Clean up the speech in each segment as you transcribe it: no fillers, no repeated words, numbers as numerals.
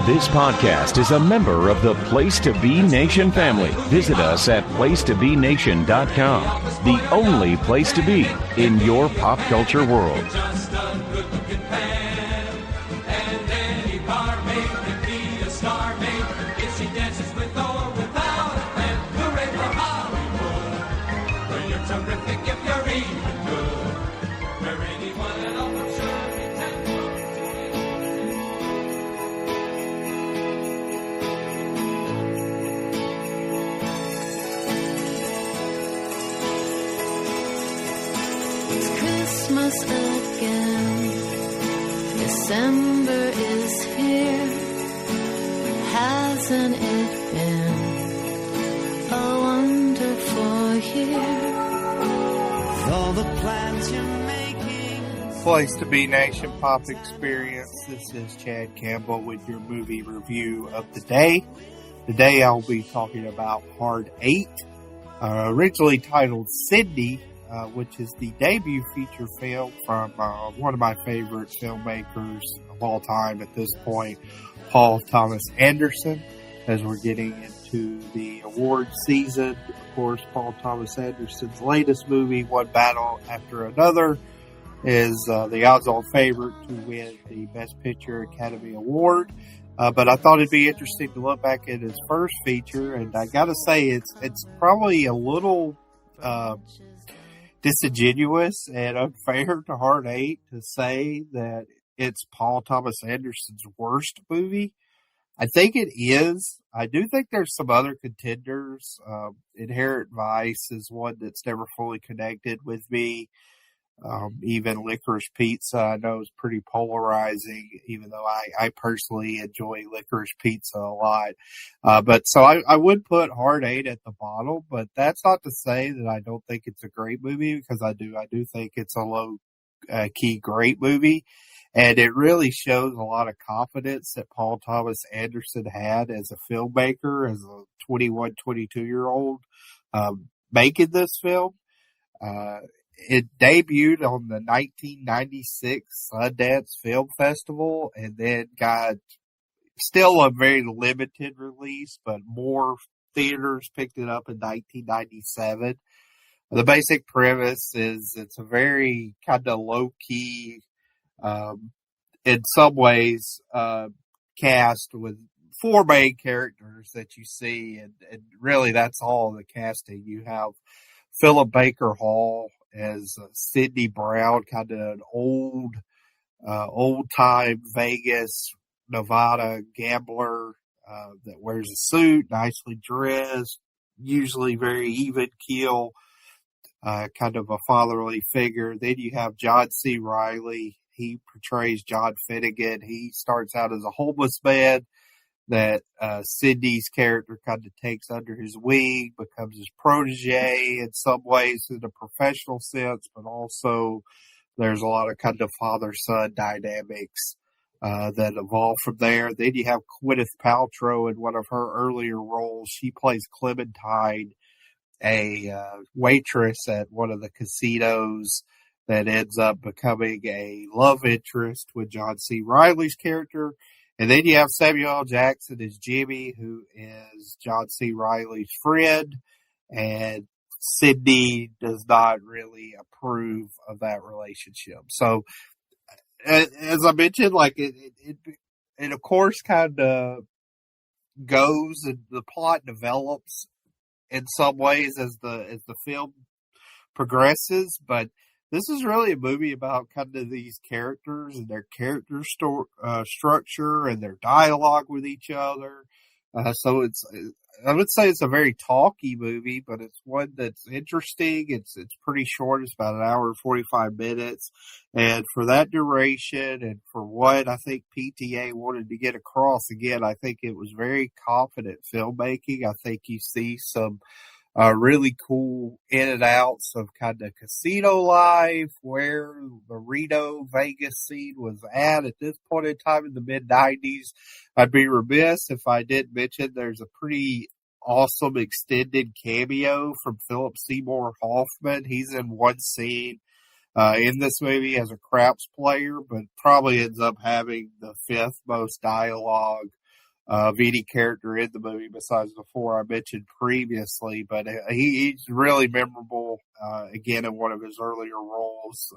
This podcast is a member of the Place to Be Nation family. Visit us at placetobenation.com, the only place to be in your pop culture world. Christmas again, December is here, hasn't it been a wonderful year? With all the plans you're making. Place to Be Nation Pop Experience. This is Chad Campbell with your movie review of the day. Today I'll be talking about Hard 8, originally titled Sydney, which is the debut feature film from one of my favorite filmmakers of all time at this point, Paul Thomas Anderson. As we're getting into the award season, of course, Paul Thomas Anderson's latest movie, One Battle After Another, is the odds-on favorite to win the Best Picture Academy Award. But I thought it'd be interesting to look back at his first feature, and I gotta say, it's probably a little disingenuous and unfair to Hard 8 to say that it's Paul Thomas Anderson's worst movie. I think it is. I do think there's some other contenders. Inherent Vice is one that's never fully connected with me. Even Licorice Pizza, I know, is pretty polarizing, even though I personally enjoy Licorice Pizza a lot. But so I would put Hard 8 at the bottom, but that's not to say that I don't think it's a great movie, because I do think it's a low key great movie. And it really shows a lot of confidence that Paul Thomas Anderson had as a filmmaker, as a 21, 22-year-old, making this film. It debuted on the 1996 Sundance Film Festival, and then got still a very limited release, but more theaters picked it up in 1997. The basic premise is it's a very kind of low-key, in some ways, cast with four main characters that you see, and really that's all the casting. You have Philip Baker Hall as Sidney Brown, kind of an old-time Vegas, Nevada gambler that wears a suit, nicely dressed, usually very even keel, kind of a fatherly figure. Then you have John C. Reilly. He portrays John Finnegan. He starts out as a homeless man that Sidney's character kind of takes under his wing, becomes his protege in some ways in a professional sense, but also there's a lot of kind of father-son dynamics that evolve from there. Then you have Gwyneth Paltrow in one of her earlier roles. She plays Clementine, a waitress at one of the casinos that ends up becoming a love interest with John C. Reilly's character. And then you have Samuel L. Jackson as Jimmy, who is John C. Reilly's friend, and Sidney does not really approve of that relationship. So, as I mentioned, like it of course kind of goes, and the plot develops in some ways as the film progresses, but this is really a movie about kind of these characters and their character structure and their dialogue with each other. So I would say it's a very talky movie, but it's one that's interesting. It's pretty short. It's about an hour and 45 minutes. And for that duration and for what I think PTA wanted to get across, again, I think it was very confident filmmaking. I think you see some really cool in and outs of kind of casino life, where the Reno, Vegas scene was at this point in time in the mid-90s. I'd be remiss if I didn't mention there's a pretty awesome extended cameo from Philips Seymour Hoffman. He's in one scene in this movie as a craps player, but probably ends up having the fifth most dialogue of any character in the movie besides the four I mentioned previously. But he's really memorable. Again, in one of his earlier roles,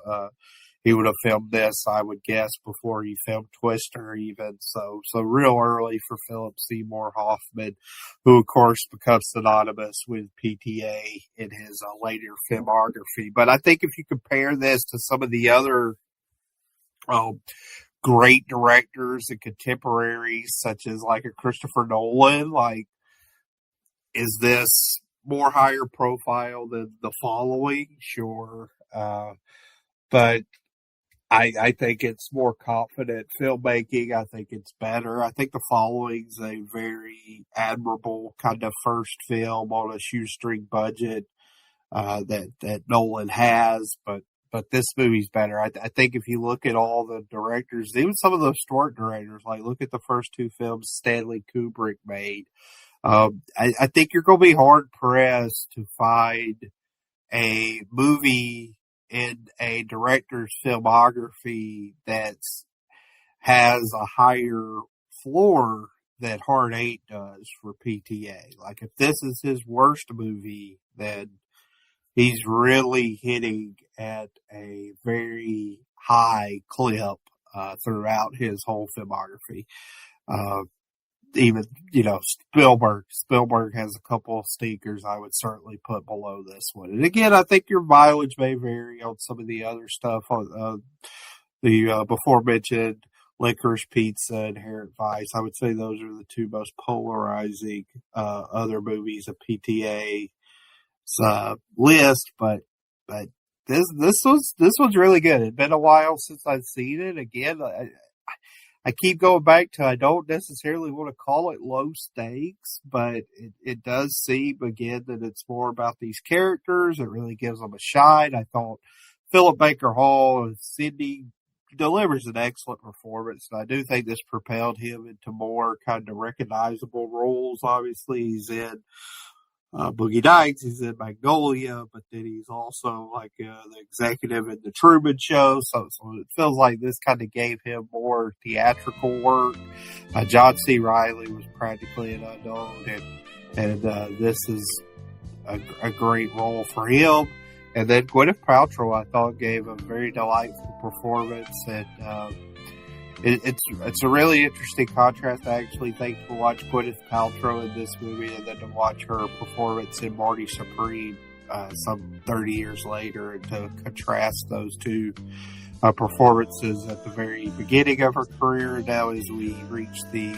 he would have filmed this, I would guess, before he filmed Twister even. So real early for Philips Seymour Hoffman, who of course becomes synonymous with PTA in his later filmography. But I think if you compare this to some of the other great directors and contemporaries, such as like a Christopher Nolan, like, is this more higher profile than The Following? Sure. But I think it's more confident filmmaking. I think it's better. I think The Following's a very admirable kind of first film on a shoestring budget that Nolan has, but this movie's better. I think if you look at all the directors, even some of those short directors, like look at the first two films Stanley Kubrick made. I think you're going to be hard pressed to find a movie in a director's filmography that has a higher floor that Hard Eight does for PTA. Like, if this is his worst movie, then he's really hitting at a very high clip throughout his whole filmography. Even, Spielberg has a couple of stinkers I would certainly put below this one. And again, I think your mileage may vary on some of the other stuff on the before mentioned Licorice Pizza, Inherent Vice. I would say those are the two most polarizing other movies of PTA's list, but this one's really good. It's been a while since I've seen it. Again, I keep going back to, I don't necessarily want to call it low stakes, but it does seem, again, that it's more about these characters. It really gives them a shine. I thought Philip Baker Hall and Sidney delivers an excellent performance, and I do think this propelled him into more kind of recognizable roles. Obviously, he's in Boogie Nights, he's in Magnolia, but then he's also like the executive in The Truman Show. So it feels like this kind of gave him more theatrical work. John C. Reilly was practically an unknown, and this is a great role for him. And then Gwyneth Paltrow, I thought, gave a very delightful performance, and it's a really interesting contrast. I actually think to watch Gwyneth Paltrow in this movie and then to watch her performance in Marty Supreme some 30 years later, and to contrast those two performances at the very beginning of her career, now as we reach the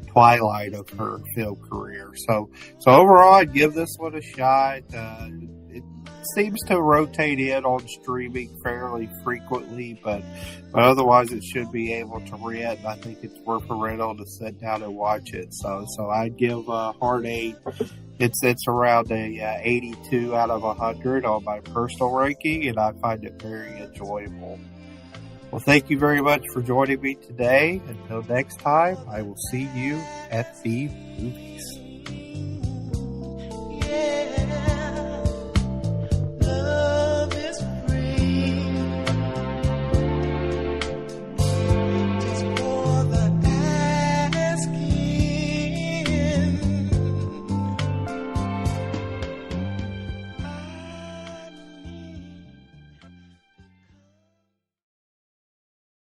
twilight of her film career. So overall, I'd give this one a shot. It seems to rotate in on streaming fairly frequently, but otherwise it should be able to rent. I think it's worth a rental to sit down and watch it. So I'd give Hard Eight. It's around a 82 out of 100 on my personal ranking, and I find it very enjoyable. Well, thank you very much for joining me today. Until next time, I will see you at the movies.